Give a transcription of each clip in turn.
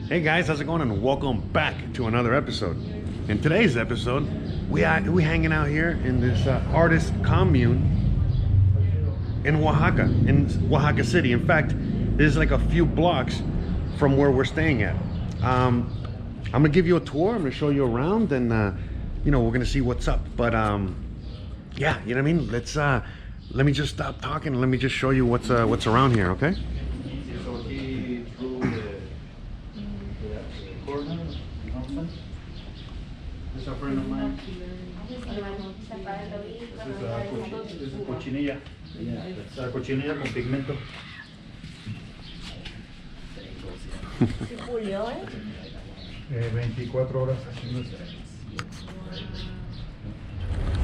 Hey guys, how's it going? And welcome back to another episode. In today's episode, we hanging out here in this artist commune in Oaxaca City. In fact, this is like a few blocks from where we're staying at. I'm gonna give you a tour. I'm gonna show you around, and you know, we're gonna see what's up. But yeah, you know what I mean. Let me just stop talking and let me just show you what's around here, okay? This is a friend of mine. This is cochinilla. Yeah, that's cochinilla con pigmento. 24 horas haciendo esto.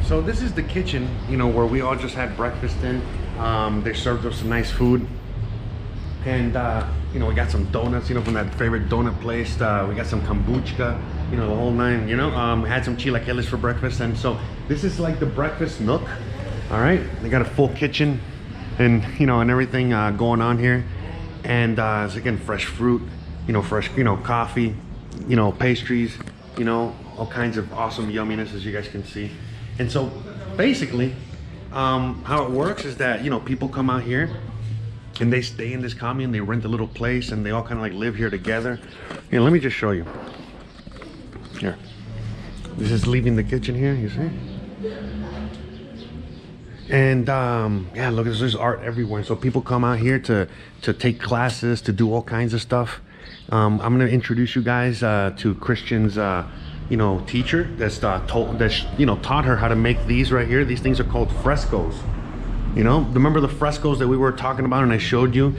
So this is the kitchen, you know, where we all just had breakfast in. They served us some nice food. And, you know, we got some donuts, you know, from that favorite donut place. We got some kombucha, you know, the whole nine, you know. Had some chilaquiles for breakfast. And so this is like the breakfast nook. All right. They got a full kitchen and, you know, and everything going on here. And it's again, fresh fruit, you know, fresh, you know, coffee, you know, pastries, you know, all kinds of awesome yumminess, as you guys can see. And so basically, how it works is that, you know, people come out here and they stay in this commune, they rent a little place, and they all kind of like live here together. Here, let me just show you. Here. This is leaving the kitchen here, you see? And yeah, look, there's art everywhere. So people come out here to take classes, to do all kinds of stuff. I'm gonna introduce you guys to Christian's you know, teacher that's taught her how to make these right here. These things are called frescoes. You know, remember the frescoes that we were talking about and I showed you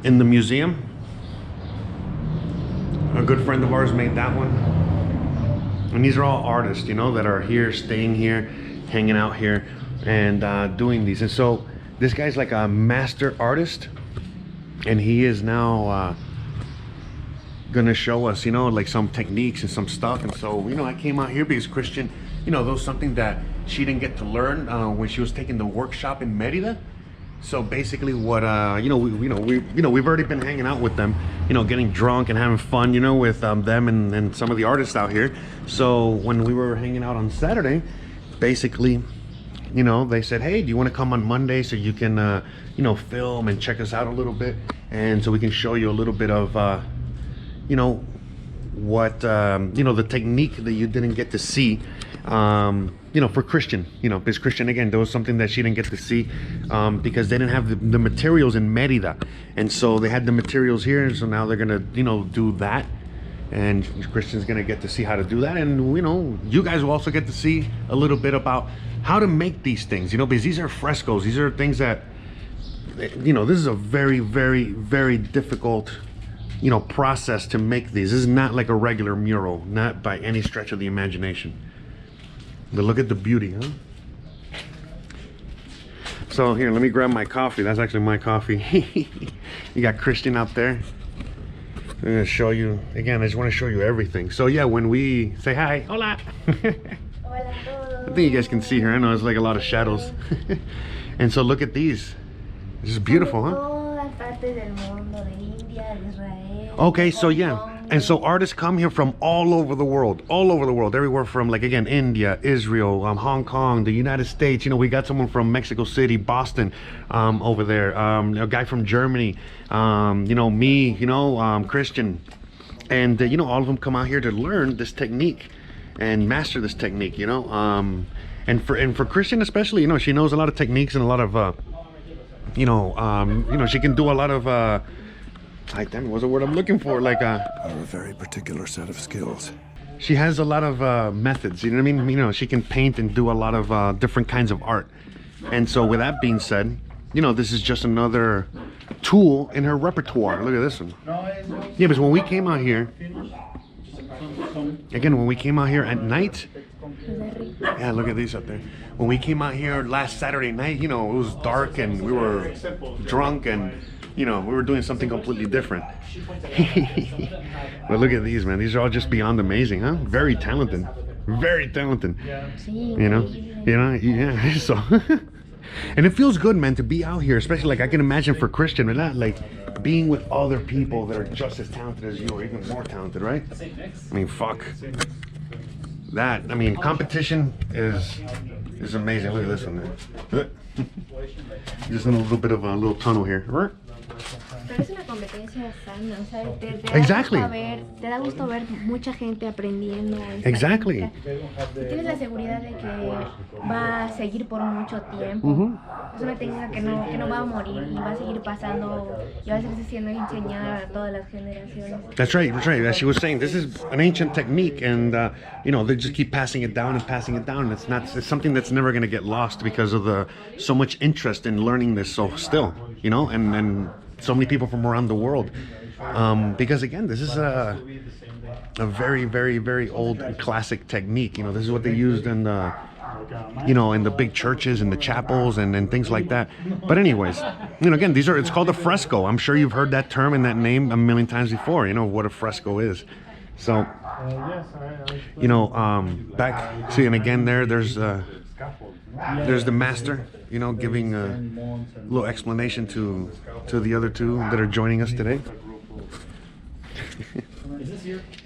in the museum? A good friend of ours made that one. And these are all artists, you know, that are here, staying here, hanging out here, and doing these. And so this guy's like a master artist, and he is now gonna show us, you know, like some techniques and some stuff. And so, you know, I came out here because Christian, you know, that was something that she didn't get to learn when she was taking the workshop in Merida. So basically what you know, we've already been hanging out with them, you know, getting drunk and having fun, you know, with them and some of the artists out here. So when we were hanging out on Saturday, basically, you know, they said, hey, do you want to come on Monday so you can you know, film and check us out a little bit, and so we can show you a little bit of you know, what you know, the technique that you didn't get to see, you know, for Christian, you know, because Christian, again, there was something that she didn't get to see because they didn't have the materials in Merida, and so they had the materials here. So now they're gonna, you know, do that, and Christian's gonna get to see how to do that. And, you know, you guys will also get to see a little bit about how to make these things, you know, because these are frescoes. These are things that, you know, this is a very, very, very difficult, you know, process to make these. This is not like a regular mural, not by any stretch of the imagination. But look at the beauty, huh? So here, let me grab my coffee. That's actually my coffee. You got Christian out there. I'm gonna show you again. I just want to show you everything. So yeah, when we say hi, hola. I think you guys can see here. I know it's like a lot of shadows. And so look at these. This is beautiful, huh? Okay, so yeah, and so artists come here from all over the world, everywhere from, like, again, India, Israel, Hong Kong, the United States. You know, we got someone from Mexico City, Boston, over there, a guy from Germany, you know, me, you know, Christian, and you know, all of them come out here to learn this technique and master this technique, you know. And for Christian especially, you know, she knows a lot of techniques and a lot of you know, she can do a lot of like, damn, what's the word I'm looking for? Like are a very particular set of skills. She has a lot of methods, you know what I mean? You know, she can paint and do a lot of different kinds of art. And so with that being said, you know, this is just another tool in her repertoire. Look at this one. Yeah, because when we came out here, again, when we came out here at night, yeah, look at these up there. When we came out here last Saturday night, you know, it was dark and we were drunk and, you know, we were doing something completely different. But look at these, man. These are all just beyond amazing, huh? Very talented. Very talented. You know? Yeah. So And it feels good, man, to be out here, especially like I can imagine for Christian, but not like being with other people that are just as talented as you or even more talented, right? I mean, fuck. That, I mean, competition is amazing. Look at this one, man. Just in a little bit of a little tunnel here. Pero es una competencia sana, o sea, Exactly. Te da gusto ver mucha gente aprendiendo. Exactly. Y tienes la seguridad de que va a seguir por mucho tiempo. Es una técnica que no va a morir y va a seguir pasando y va a seguir siendo enseñada a todas las generaciones. That's right, that's right. As she was saying, this is an ancient technique, and you know, they just keep passing it down and passing it down. It's something that's never going to get lost because of so much interest in learning this. So still, you know, and so many people from around the world, because again, this is a very, very, very old and classic technique. You know, this is what they used in the, you know, in the big churches and the chapels and things like that. But anyways, you know, again, it's called a fresco. I'm sure you've heard that term and that name a million times before. You know what a fresco is. So, you know, back, see, and again, there's the master, you know, giving a little explanation to the other two that are joining us today.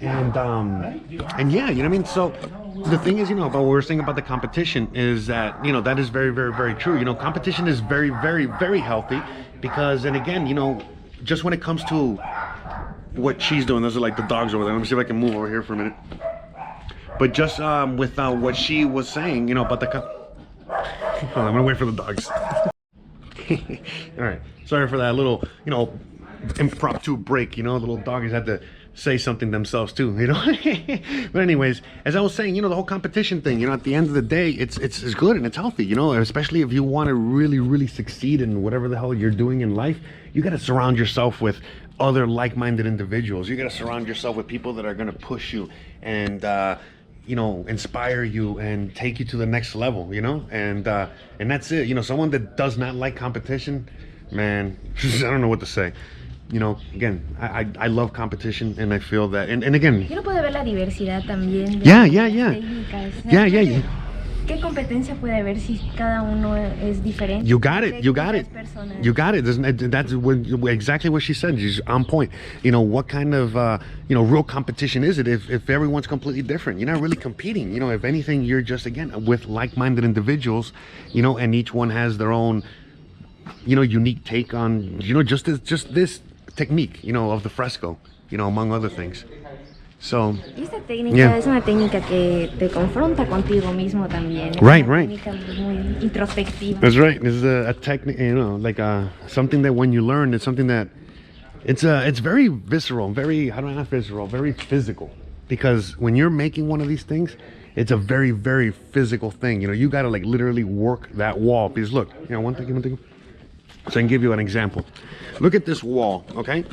and yeah, you know what I mean? So the thing is, you know, about what we were saying about the competition is that, you know, that is very, very, very true. You know, competition is very, very, very healthy because, and again, you know, just when it comes to what she's doing, those are like the dogs over there. Let me see if I can move over here for a minute. But just with what she was saying, you know, about the I'm gonna wait for the dogs. All right, sorry for that little, you know, impromptu break. You know, the little doggies had to say something themselves too, you know. But anyways, as I was saying, you know, the whole competition thing, you know, at the end of the day, it's good and it's healthy, you know, especially if you want to really, really succeed in whatever the hell you're doing in life. You got to surround yourself with other like-minded individuals. You got to surround yourself with people that are going to push you and you know, inspire you and take you to the next level, you know, and that's it. You know, someone that does not like competition, man, I don't know what to say. You know, again, I love competition, and I feel that, and again, Yo no puedo ver la diversidad también de yeah. técnicas. Yeah. ¿Qué competencia puede haber si cada uno es diferente? You got it. Personas. You got it. That's exactly what she said. She's on point. You know, what kind of you know, real competition is it if everyone's completely different? You're not really competing. You know, if anything, you're just, again, with like-minded individuals, you know, and each one has their own, you know, unique take on, you know, just this technique, you know, of the fresco, you know, among other things. So, y esta técnica es una técnica que te confronta contigo mismo también. Es right. Una técnica muy introspectiva. That's right. This is a technique, you know, like something that when you learn, it's something that it's very visceral, very, how do I not visceral, very physical. Because when you're making one of these things, it's a very, very physical thing. You know, you got to like literally work that wall. Because look, you know, one thing. So I can give you an example. Look at this wall, okay?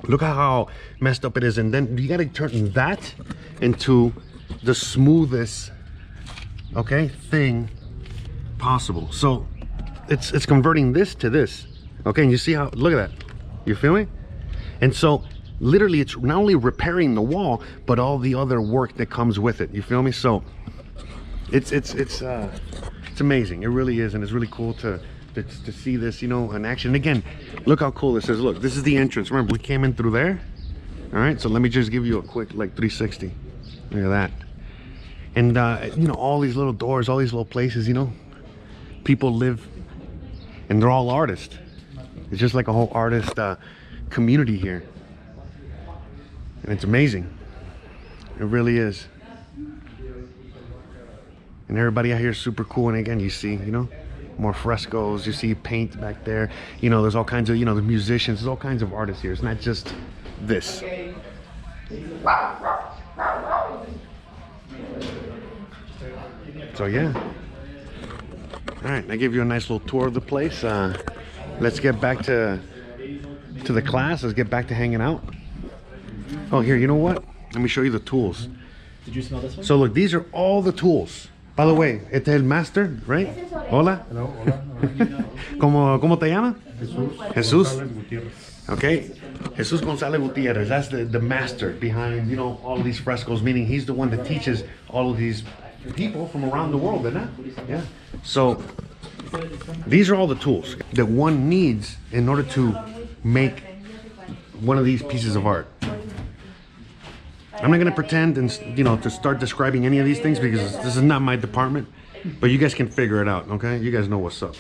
Look at how messed up it is, and then you got to turn that into the smoothest, okay, thing possible. So it's converting this to this, okay? And you see how, look at that, you feel me? And so literally it's not only repairing the wall, but all the other work that comes with it, you feel me? So it's amazing. It really is, and it's really cool to see this, you know, in action. And again, look how cool this is. Look, this is the entrance. Remember, we came in through there. All right, so let me just give you a quick like 360. Look at that. And you know, all these little doors, all these little places, you know, people live, and they're all artists. It's just like a whole artist community here, and it's amazing. It really is. And everybody out here is super cool. And again, you see, you know, more frescoes, you see paint back there, you know, there's all kinds of, you know, the musicians, there's all kinds of artists here. It's not just this. So yeah, all right, I gave you a nice little tour of the place. Let's get back to the class. Let's get back to hanging out. Oh, here, you know what, let me show you the tools. Did you smell this one? So look, these are all the tools. By the way, este es el master, right? Hola. Hello, hola. ¿Cómo te llamas? Jesús. Gutiérrez. Okay. Jesus González Gutierrez. That's the master behind, you know, all of these frescoes, meaning he's the one that teaches all of these people from around the world, ¿verdad? Yeah. So These are all the tools that one needs in order to make one of these pieces of art. I'm not gonna pretend and to start describing any of these things because this is not my department, but you guys can figure it out, okay? You guys know what's up.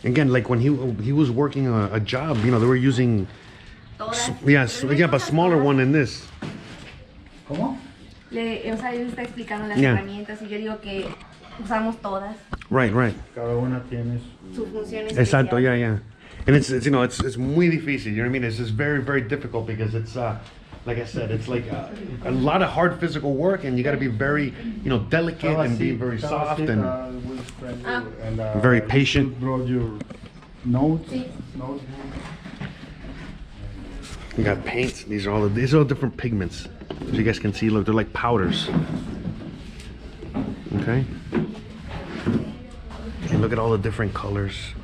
Again, like when he was working a job, they were using, yeah, but smaller one than this. ¿Cómo? O sea, él está explicando las herramientas y yo digo que usamos todas. Right. Cada una tiene Su función especial. Exacto, yeah. And it's it's muy difícil, you know what I mean? It's just very, very difficult because it's like I said, it's like a lot of hard physical work, and you got to be very, delicate and be very soft and very patient. Brought your notes. You got paints. These are all different pigments. As you guys can see, look, they're like powders. Okay. And look at all the different colors.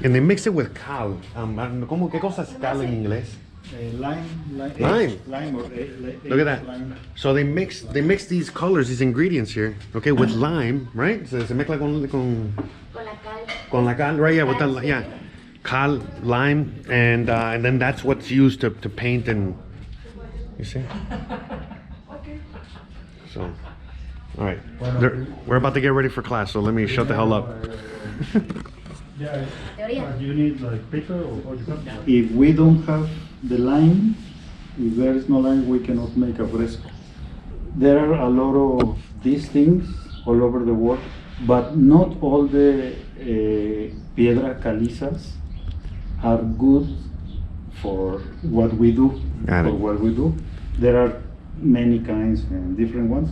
And they mix it with cal. ¿Qué cosa es cal en inglés? Lime. Look at that. Lime. So they mix these colors, these ingredients here, okay, with lime, right? Se mezcla con la cal, right? Yeah, with that, yeah. Cal, lime, and then that's what's used to paint and, you see? So, all right. We're about to get ready for class, so let me shut the hell up. Yeah, you need like paper or you have. If we don't have the line, if there is no line, we cannot make a fresco. There are a lot of these things all over the world, but not all the piedra calizas are good for what we do. There are many kinds and different ones.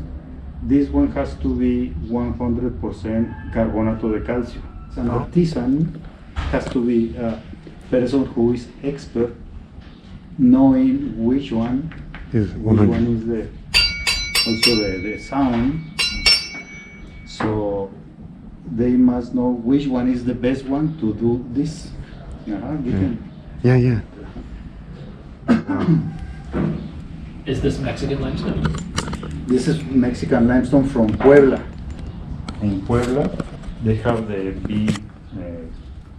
This one has to be 100% carbonato de calcio. An artisan has to be a person who is expert, knowing which one is the sound. So they must know which one is the best one to do this. Yeah. Is this Mexican limestone? This is Mexican limestone from Puebla. In Puebla, they have the big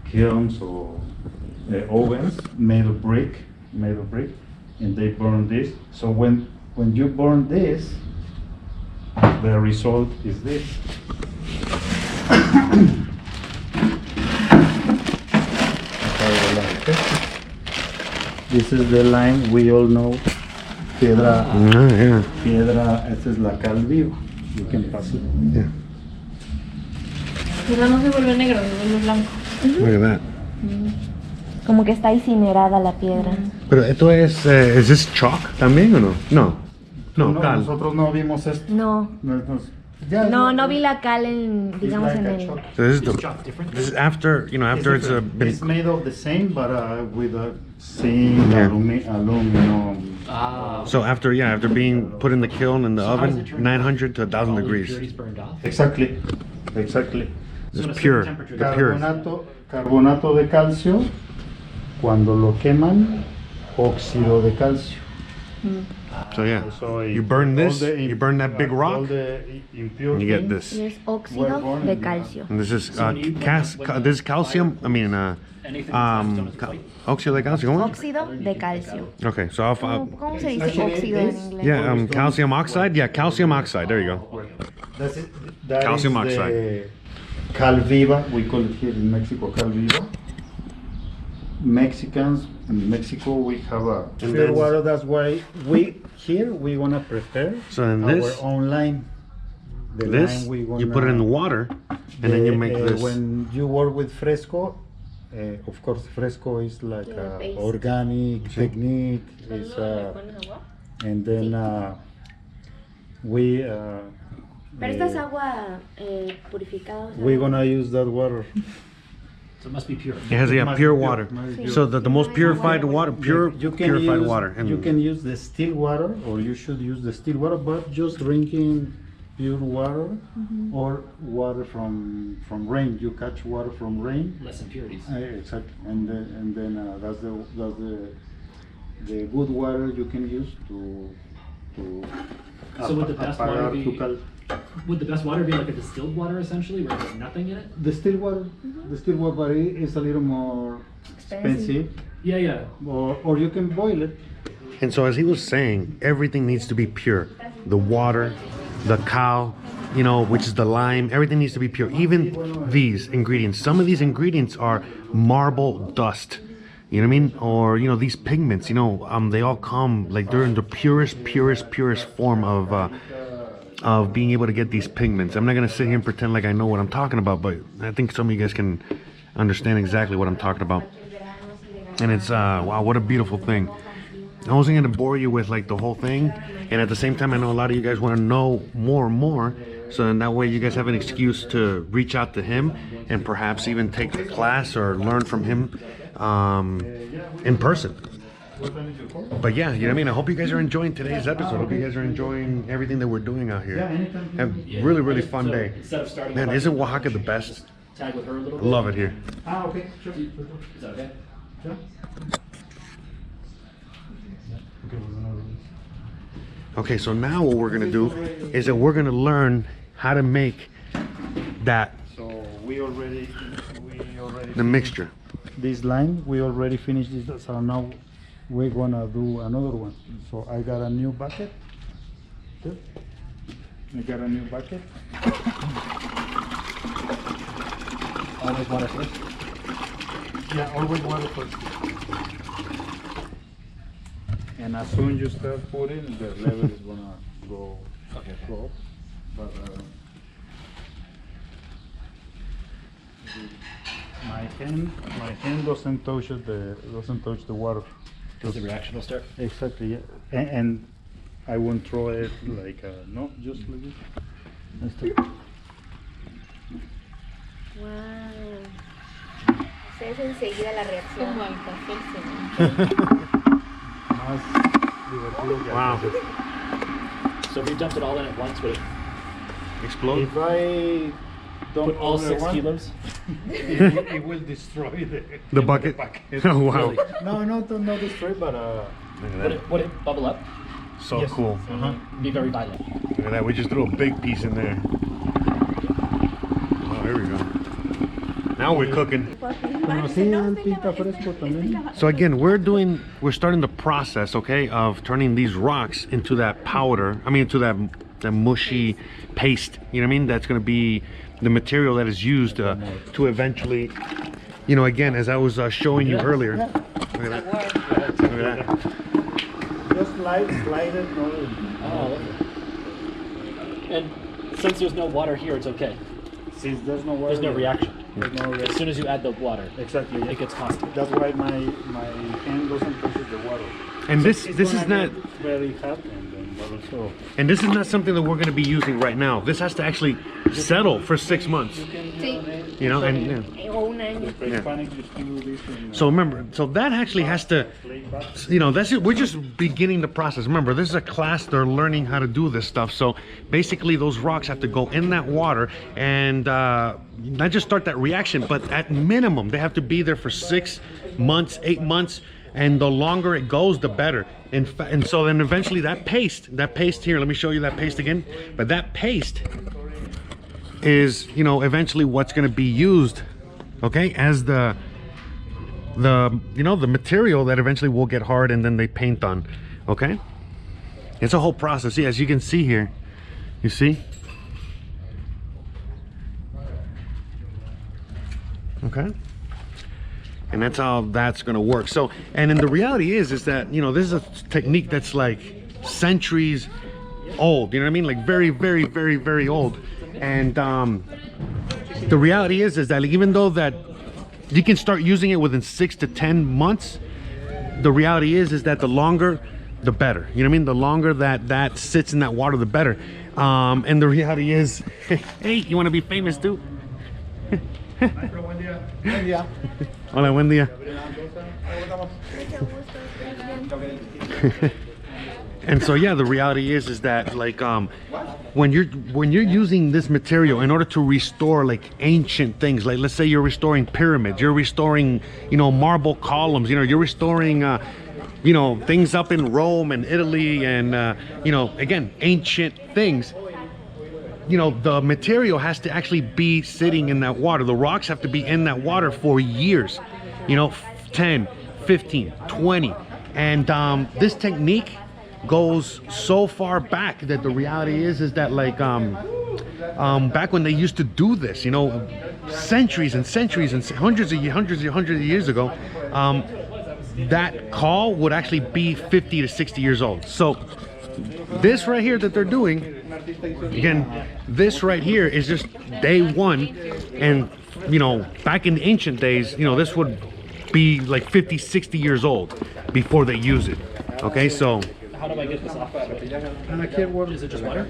kilns or ovens made of brick, and they burn this. So when you burn this, the result is this. This is the lime we all know. Piedra. Piedra. Esta es la cal viva. You can pass it. Yeah. No se vuelve negro, se vuelve blanco. Look at that. Como que está incinerada la piedra. Pero esto es this chalk también o no? No, cal. Nosotros no vimos esto. No. No vi la cal digamos en el. So this is after it's been. It's made of the same, but with a zinc, aluminum. So after being put in the kiln in the oven, 900 to 1,000 degrees. Burned off? Exactly. It's pure. The pure. Carbonato de calcio. Cuando lo queman, óxido de calcio. So yeah, you burn this, you burn that big rock, and you get this. Y es óxido de calcio. And this is this is calcium. I mean, óxido de calcio. ¿Cómo? Óxido de calcio. Okay, so ¿Cómo se dice óxido en inglés? yeah, calcium oxide. Yeah, calcium oxide. There you go. That Calcium is oxide. The cal viva, we call it here in Mexico cal viva. Mexicans in Mexico, we have a pure water. That's why we wanna prepare our own lime. You put it in the water, and then you make this. When you work with Fresco, of course, Fresco is like organic technique. And then we. Pero esta es agua purificada. We're gonna use that water. So it must be pure. It has pure water. So the most purified water, purified water. And you can use the still water, or you should use the still water, but just drinking pure water or water from rain. You catch water from rain. Less impurities. Exactly, and then that's the good water you can use to So would the best water be? would the best water be like a distilled water essentially, where there's nothing in it? The still water is a little more expensive. Yeah. Or you can boil it. And so as he was saying, everything needs to be pure. The water, the cow, you know, which is the lime, everything needs to be pure. Even these ingredients. Some of these ingredients are marble dust. You know what I mean? Or, you know, these pigments, you know, they all come, like, they're in the purest form of being able to get these pigments. I'm not going to sit here and pretend like I know what I'm talking about, but I think some of you guys can understand exactly what I'm talking about. And it's, wow, what a beautiful thing. I wasn't going to bore you with, like, the whole thing. And at the same time, I know a lot of you guys want to know more and more. So then that way you guys have an excuse to reach out to him and perhaps even take the class or learn from him in person. But yeah, you know what I mean? I hope you guys are enjoying today's episode. I hope you guys are enjoying everything that we're doing out here. Have a really, really fun day. Man, isn't Oaxaca the best? Tag with her a little I bit. love it here. Okay, sure. Is that okay? Sure. Okay, so now what we're gonna do is that we're gonna learn how to make that, So we already the mixture. this line, we already finished this, so now we're gonna do another one. So I got a new bucket. Good. I got a new bucket. Always water first. Yeah, always water first. And as soon as you start putting, the level is gonna go up. But my hand doesn't touch the water. Because the reaction will start. Exactly, yeah. And I won't throw it like no, just like this. Let's do it. Wow. Ustedes enseguida la reacción. Como el café, Más divertido que Wow. So if you dumped it all in at once, would it Explode? If I put dump all the 6 one, kilos? it will destroy The bucket? Oh, wow. No, not destroy, but Look at Would that. would it bubble up? So yes. cool. Be very violent. Look at that. We just threw a big piece in there. Oh, here we go. Now we're cooking. conocían tinta fresco también. So again, we're starting the process, okay, of turning these rocks into that powder. I mean, into that mushy paste. You know what I mean? That's going to be the material that is used to eventually, you know, again, as I was showing you earlier. Look at that. Look at that. Just slide it. No. Oh, okay. And since there's no water here, it's okay. Since there's no water, There's no reaction. There's no As reaction. soon as you add the water, Exactly. Yeah. it gets constant. That's why my hand doesn't touch the water. And this It's is gonna not, get very hot and then bubble. So and this is not something that we're going to be using right now. This has to actually settle for 6 months. Sí. You know, and yeah. O un año. the Spanish used to do this. In, So remember, so that actually has to, you know, that's it. We're just beginning the process. Remember, this is a class. They're learning how to do this stuff. So basically, those rocks have to go in that water and not just start that reaction, but at minimum, they have to be there for 6 months, 8 months. And the longer it goes, the better. And so then eventually that paste here, let me show you that paste again. But that paste is, you know, eventually what's going to be used, okay, as the you know, the material that eventually will get hard and then they paint on. Okay, it's a whole process. See, as you can see here, you see, okay, and that's how that's going to work. So, and then the reality is that, you know, this is a technique that's like centuries old, you know what I mean, like very, very, very, very old. And the reality is that even though that you can start using it within 6 to 10 months, the reality is that the longer, the better. You know what I mean? The longer that sits in that water, the better. And the reality is, hey, you want to be famous too? Hola, buen día. And so yeah, the reality is that like when you're using this material in order to restore like ancient things, like let's say you're restoring pyramids, you're restoring, you know, marble columns, you know, you're restoring you know, things up in Rome and Italy and you know, again, ancient things. you know, the material has to actually be sitting in that water. The rocks have to be in that water for years, you know, 10, 15, 20. And this technique goes so far back that the reality is that like back when they used to do this, you know, centuries and centuries and hundreds of years ago, that call would actually be 50 to 60 years old. So this right here that they're doing, again, this right here is just day one. And you know, back in the ancient days, you know, this would be like 50, 60 years old before they use it. Okay, so How do I get this off? Is it just water?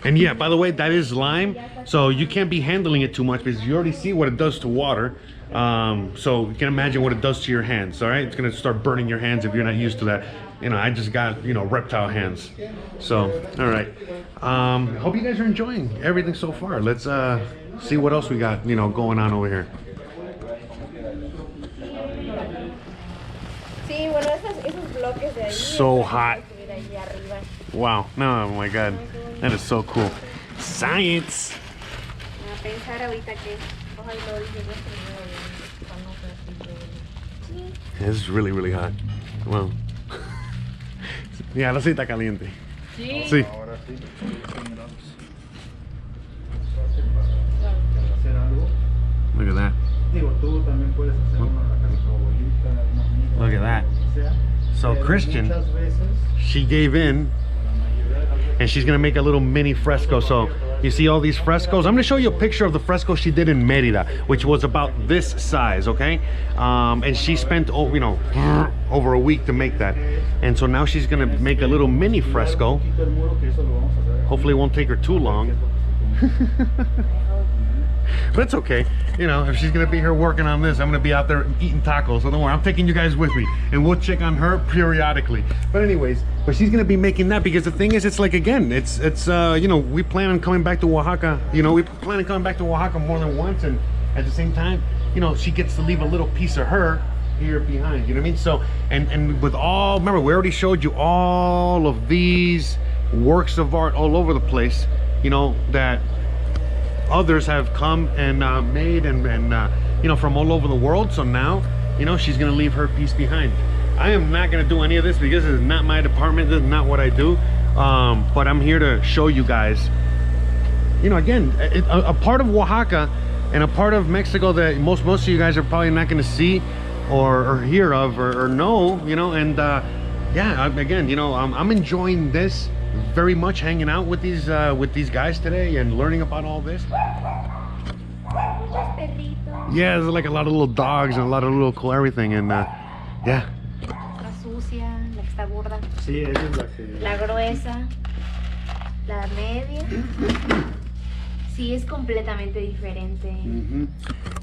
and yeah, by the way, that is lime, so you can't be handling it too much because you already see what it does to water. So you can imagine what it does to your hands. All right, it's gonna start burning your hands if you're not used to that. You know, I just got, you know, reptile hands. So all right, hope you guys are enjoying everything so far. Let's see what else we got, you know, going on over here. Sí, bueno, esos bloques de ahí. So hot. Wow, no, oh my god, that is so cool. Science. A pensar ahorita que ojalá lo dice yo. It's really, really hot. Wow. Yeah, la cita caliente. Sí. Sí. Ahora sí, Look at that. digo, tú también puedes hacer uno en la casa de tu abuelita, una amiga, Look at that. lo que sea. So Pero Christian, muchas veces, she gave in, and she's gonna make a little mini fresco. So you see all these frescoes. I'm gonna show you a picture of the fresco she did in Mérida, which was about this size, okay? And she spent, you know, over a week to make that. And so now she's gonna make a little mini fresco. quito el muro, que eso lo vamos a hacer. Hopefully it won't take her too long. But it's okay, you know, if she's gonna be here working on this, I'm gonna be out there eating tacos, so don't worry, I'm taking you guys with me, and we'll check on her periodically. But anyways, but she's gonna be making that because the thing is, it's like, again, it's you know, we plan on coming back to Oaxaca, you know, we plan on coming back to Oaxaca more than once, and at the same time, you know, she gets to leave a little piece of her here behind, you know what I mean? So, and with all, remember, we already showed you all of these works of art all over the place, you know, that others have come and made and you know, from all over the world. So now, you know, she's gonna leave her piece behind. I am not gonna do any of this because this is not my department, this is not what I do, but I'm here to show you guys, you know, again, a part of Oaxaca and a part of Mexico that most of you guys are probably not gonna see or hear of or know, you know. And yeah, again, you know, I'm enjoying this very much, hanging out with these guys today and learning about all this. Yeah, there's like a lot of little dogs and a lot of little cool everything, and yeah. La sucia, la que está gorda, Sí, esa es la que... la gruesa, la media. Sí, es completamente diferente.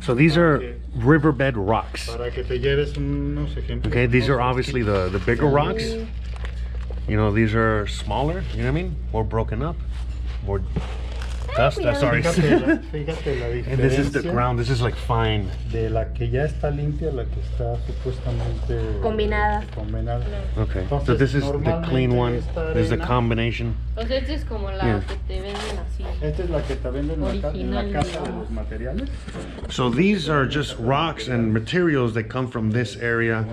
So these are riverbed rocks. Para que te lleves unos ejemplos. Okay, these are obviously the bigger rocks. You know, these are smaller, you know what I mean? More broken up, more dust. Sorry. Fíjate la diferencia. And this is the ground. This is like fine. De la que ya está limpia, la que está supuestamente Combinada. combinada. Okay, so this is the clean one. This is the combination. O sea, esta es como la Yeah. que te venden así. Esta es la que te venden en la casa de los materiales. So these are just rocks and materials that come from this area.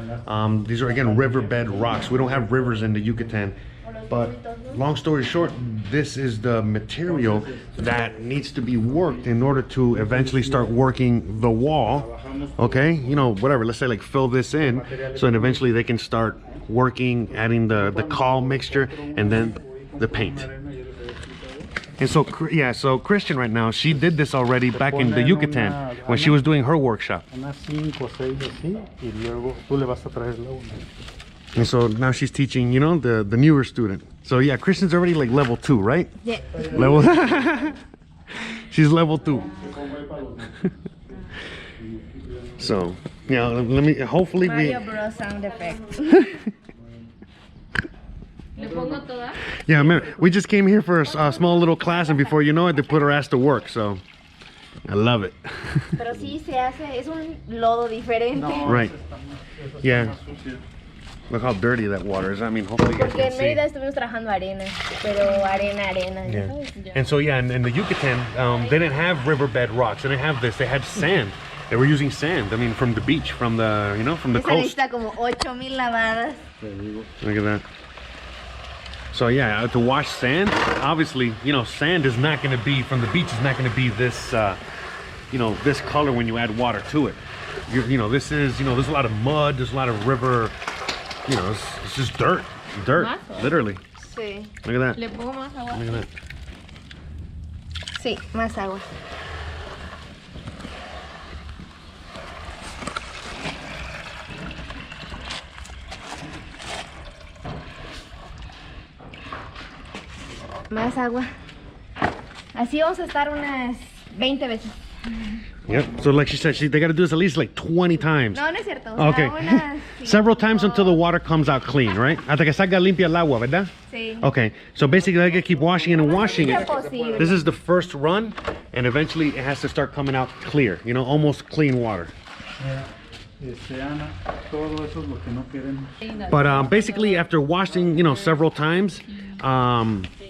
These are, again, riverbed rocks. We don't have rivers in the Yucatan. But long story short, this is the material that needs to be worked in order to eventually start working the wall. Okay, you know, whatever, let's say like fill this in, so that eventually they can start working, adding the caul mixture and then the paint. And so, yeah, so Christian right now, she did this already back in the Yucatan when she was doing her workshop. Unas 5 o 6 así, y luego tú le vas a traer la una. And so now she's teaching, you know, the newer student. So yeah, Christian's already like level 2, right? Yeah. Level. She's level 2. So yeah, let me. Hopefully we. Mario Bros sound effect. ¿Le pongo toda? Yeah, remember, we just came here for a small little class, and before you know it, they put her ass to work. So I love it. Pero sí se hace, es un lodo diferente. Right. Yeah. Look how dirty that water is. I mean, hopefully you guys Porque can en see. Mérida estuvimos trabajando arena, pero arena. Yeah. ¿Sabes? And so yeah, in the Yucatan, they didn't have riverbed rocks. They didn't have this. They had sand. They were using sand. I mean, from the beach, from the from the Esa coast. necesita como 8,000 lavadas. Look at that. So yeah, to wash sand, obviously, sand is not going to be from the beach. Is not going to be this, this color when you add water to it. This is, there's a lot of mud. There's a lot of river. It's just dirt, literally. Sí. Look at that. ¿Le pongo más agua? Look at that. Sí, más agua. Más agua. Así vamos a estar unas 20 veces. Yep. So like she said, they got to do this at least like 20 times. No, no es cierto. O sea, Okay. sí, Several times como- until the water comes out clean, right? Hasta que salga limpia el agua, ¿verdad? Sí. Okay. So basically, I gotta keep washing it and washing Sea it. posible. This is the first run, and eventually it has to start coming out clear. Almost clean water. Ana, todo eso es lo que no quieren. But basically, after washing, several times,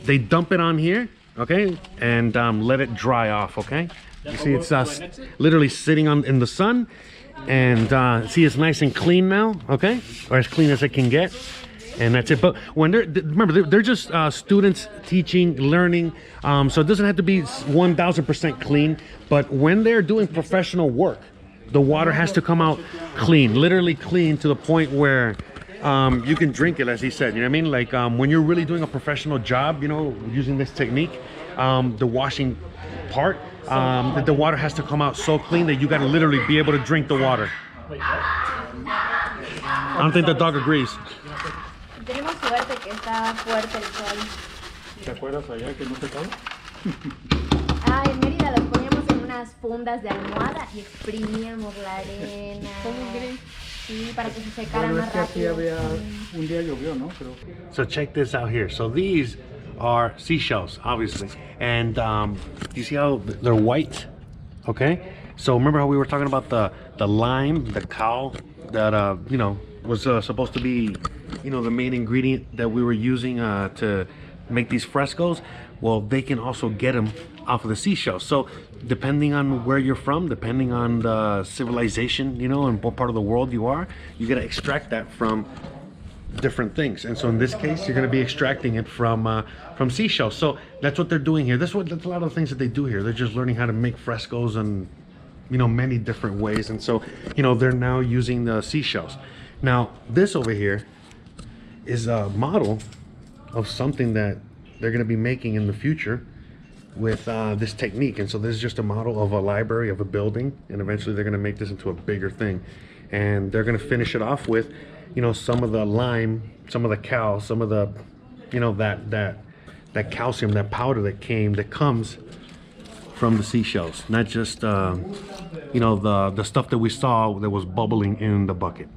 they dump it on here, okay, and let it dry off, okay. You see, it's literally sitting in the sun, and see, it's nice and clean now, okay, or as clean as it can get, and that's it. But when remember, they're just students teaching, learning, so it doesn't have to be 1,000% clean. But when they're doing professional work, the water has to come out clean, literally clean, to the point where you can drink it, as he said. You know what I mean? Like when you're really doing a professional job, using this technique, the washing part, that the water has to come out so clean that you got to literally be able to drink the water. I don't think the dog agrees. Tenemos suerte que está fuerte el sol. ¿Te acuerdas allá que no se acaba? Ah, en Mérida los poníamos en unas fundas de almohada y exprimíamos la arena. ¿Cómo crees? Sí, para que se secara Bueno, es más que aquí rápido. había un día llovió, ¿no? Pero So check this out here. So these are seashells, obviously, and you see how they're white? Okay. So remember how we were talking about the lime, the cow that was supposed to be the main ingredient that we were using to make these frescoes. Well, they can also get them off of the seashells. So depending on where you're from, depending on the civilization, and what part of the world you are, you gotta extract that from different things. And so in this case, you're going to be extracting it from seashells. So that's what they're doing here. That's a lot of the things that they do here. They're just learning how to make frescoes and many different ways. And so they're now using the seashells. Now this over here is a model of something that they're going to be making in the future with this technique. And so this is just a model of a library, of a building, and eventually they're going to make this into a bigger thing. And they're going to finish it off with some of the lime, some of the cal, some of the that calcium, that powder that comes from the seashells, not just the stuff that we saw that was bubbling in the bucket.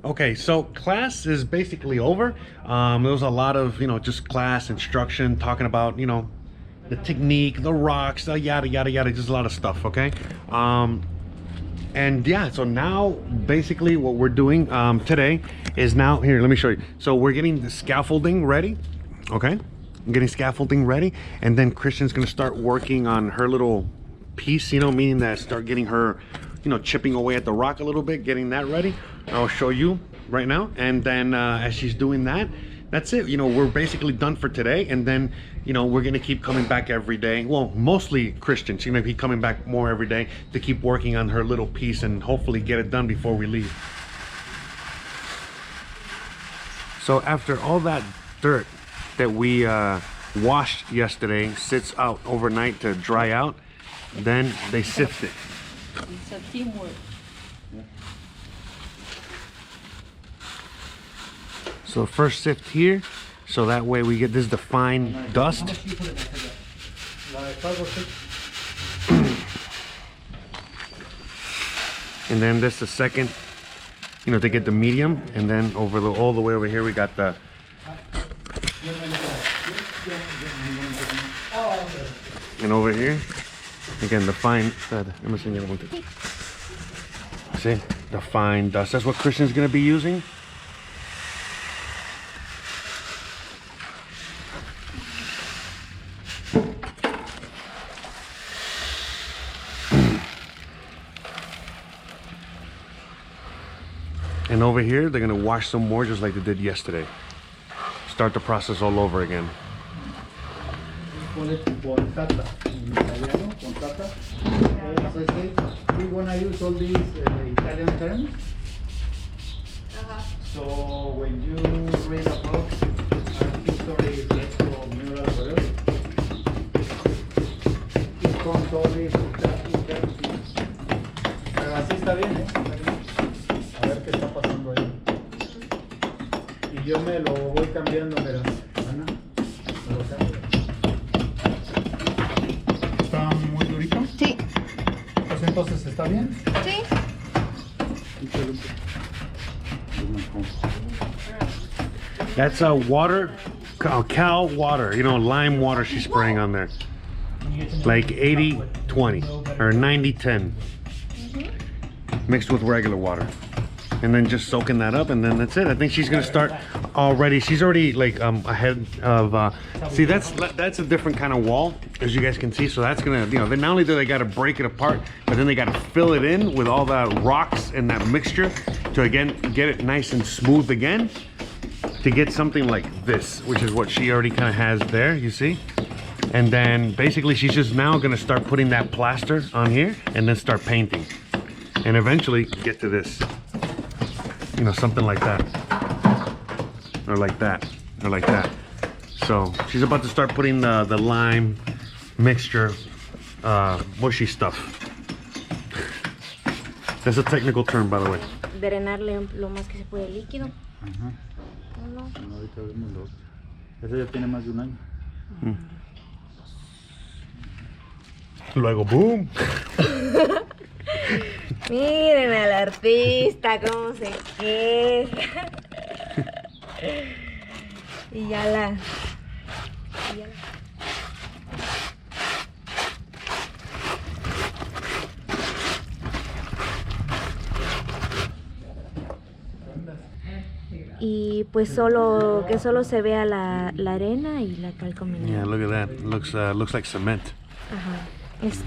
Okay, so class is basically over. There was a lot of just class instruction, talking about the technique, the rocks, the yada yada yada, just a lot of stuff. Okay. And yeah, so now basically what we're doing today is now, here, let me show you. So we're getting the scaffolding ready, okay? I'm getting scaffolding ready, and then Christian's gonna start working on her little piece, meaning that start getting her, chipping away at the rock a little bit, getting that ready. I'll show you right now. And then as she's doing that, that's it. We're basically done for today, and then we're gonna keep coming back every day. Well, mostly Christian. She's gonna be coming back more every day to keep working on her little piece and hopefully get it done before we leave. So after all that dirt that we washed yesterday sits out overnight to dry out, then they sift it. It's a teamwork. So first sift here, so that way we get this, the fine dust. And then this the second, to get the medium, and then all the way over here we got the and over here again the fine. See. the fine dust. That's what Christian's gonna be using. And over here, they're gonna wash some more just like they did yesterday. Start the process all over again. Call it portata in Italiano, portata. As I say, we wanna use all these Italian terms. So when you read about art history, Fresco, mural, whatever, it comes all these terms. Pero así está bien, ¿eh? A ver qué está pasando ahí. Y yo me lo voy cambiando, mira, Ana, me lo cambio. ¿Está muy durito? Sí. Pues entonces, ¿está bien? Sí. That's water, cal water, you know, lime water she's spraying on there. Like 80-20 or 90-10 mixed with regular water. And then just soaking that up, and then that's it. I think she's gonna start already. She's already like ahead of. See, that's a different kind of wall, as you guys can see. So that's gonna, you know, then not only do they gotta break it apart, but then they gotta fill it in with all the rocks and that mixture to again get it nice and smooth again, to get something like this, which is what she already kind of has there. You see. And then basically she's just now gonna start putting that plaster on here and then start painting, and eventually get to this. You know, something like that, or like that, or like that. So she's about to start putting the lime mixture, mushy stuff. That's a technical term, by the way. Drenarle lo más que se puede líquido. Ajá. No. No, ahorita vemos lo otro. Ese ya tiene más de un año. Luego, boom. Miren al artista cómo se queja. Y ya la. Y pues solo se vea la arena y la cal combinada. Yeah, look at that. Looks like cement. Ajá.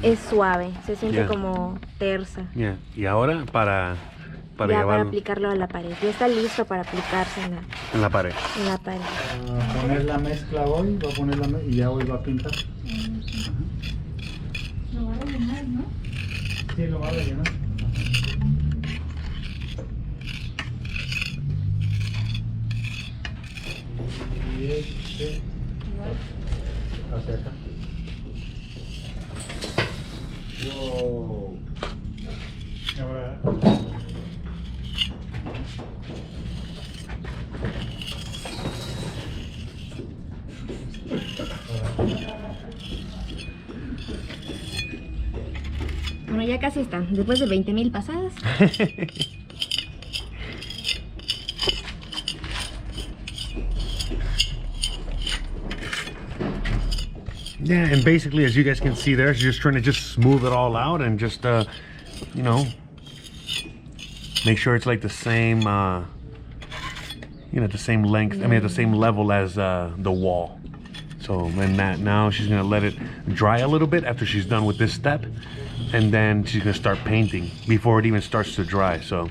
Es suave, se siente Yeah. como tersa. Yeah. Y ahora para Ya para llevarlo aplicarlo a la pared. Ya está listo para aplicarse en en la pared. la pared. Va a poner la mezcla hoy, va a poner y ya hoy va a pintar. Lo va a rellenar, ¿no? Sí, lo va a rellenar. Y este hacia acá. Wow. Ahora. Bueno, ya casi están. Después de 20,000 pasadas. Yeah, and basically, as you guys can see there, she's just trying to just smooth it all out and just, you know, make sure it's like the same, you know, the same length, I mean, the same level as the wall. So then that, now she's gonna let it dry a little bit after she's done with this step, and then she's gonna start painting before it even starts to dry, so.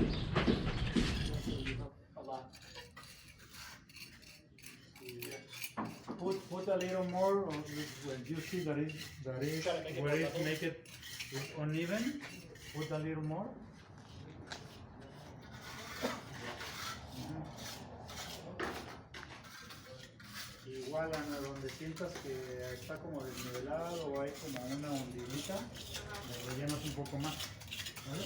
Put a little more when you see that is where it make it uneven. Put a little more. Igual Ana, donde sientas que está como desnivelado o hay como una hundidita, le rellenas un poco más, ¿vale?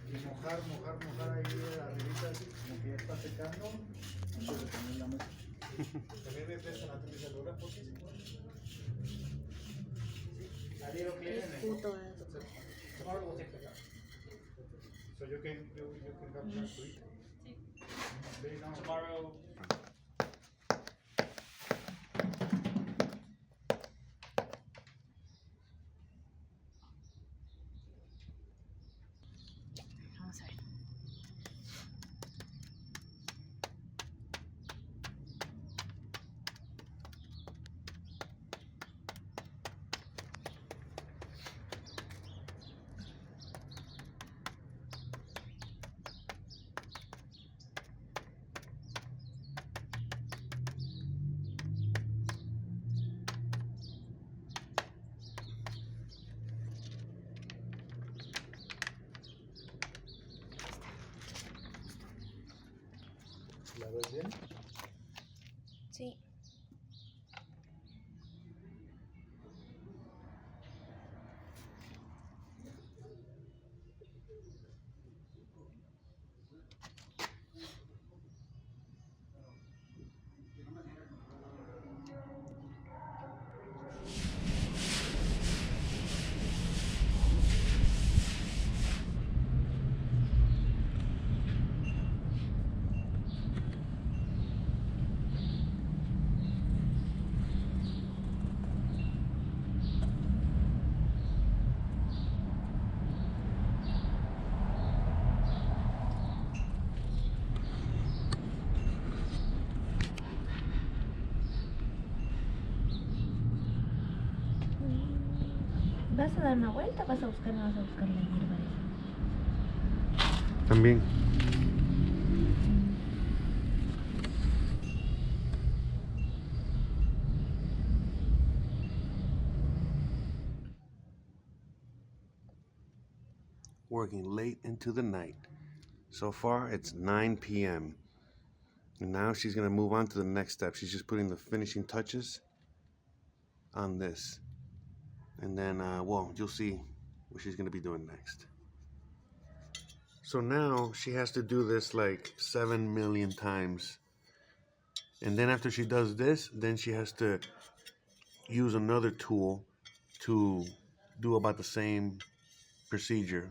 Y mojar ahí arribita, así como que ya está secando, antes de poner la mesa. ¿También me prestan la temperatura? A little clear in it. Tomorrow we'll take the car. So you can come back to it. Tomorrow. ¿Vas a dar una vuelta o vas a buscar la hierba? También. Working late into the night. So far, it's 9 p.m. And now she's gonna move on to the next step. She's just putting the finishing touches on this. And then, well, you'll see what she's gonna be doing next. So now she has to do this like 7 million times. And then after she does this, then she has to use another tool to do about the same procedure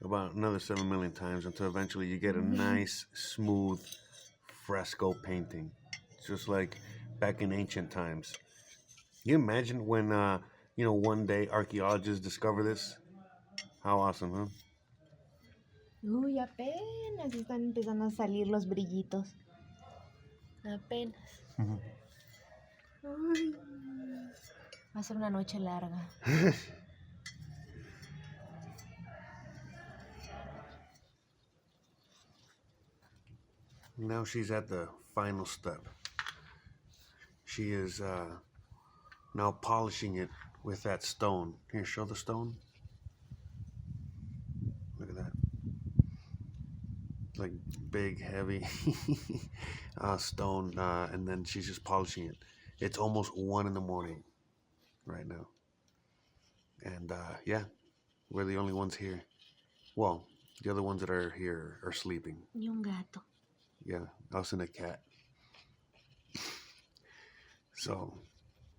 about another 7 million times until eventually you get a nice, smooth fresco painting. Just like back in ancient times. Can you imagine when, you know, one day archaeologists discover this? How awesome, huh? Uy, apenas están empezando a salir los brillitos. Apenas. Uy, va a ser una noche larga. Now she's at the final step. She is now polishing it with that stone. Here, show the stone. Look at that. Like big, heavy stone, and then she's just polishing it. It's almost 1 in the morning right now. And yeah, we're the only ones here. Well, the other ones that are here are sleeping. Y un gato. Yeah, us and a cat. So,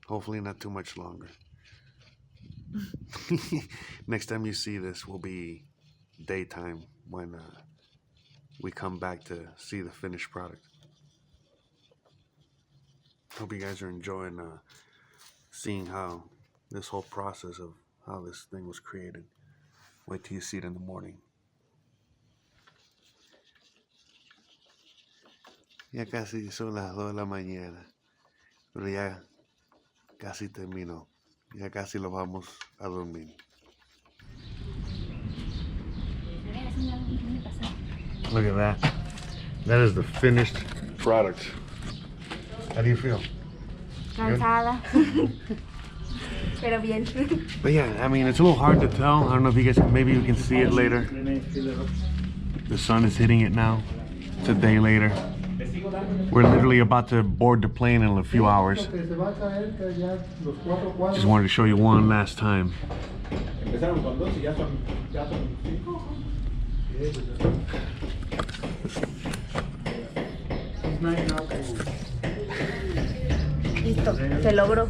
hopefully not too much longer. Next time you see this will be daytime when we come back to see the finished product. Hope you guys are enjoying seeing how this whole process of how this thing was created. Wait till you see it in the morning. Ya casi son las 2 de la mañana, pero ya casi terminó. Ya casi lo vamos a dormir. Look at that. That is the finished product. How do you feel? Cansada. Pero bien. But yeah, I mean, it's a little hard to tell. I don't know if you guys, maybe you can see it later. The sun is hitting it now. It's a day later. We're literally about to board the plane in a few hours. Just wanted to show you one last time. Listo, se logró.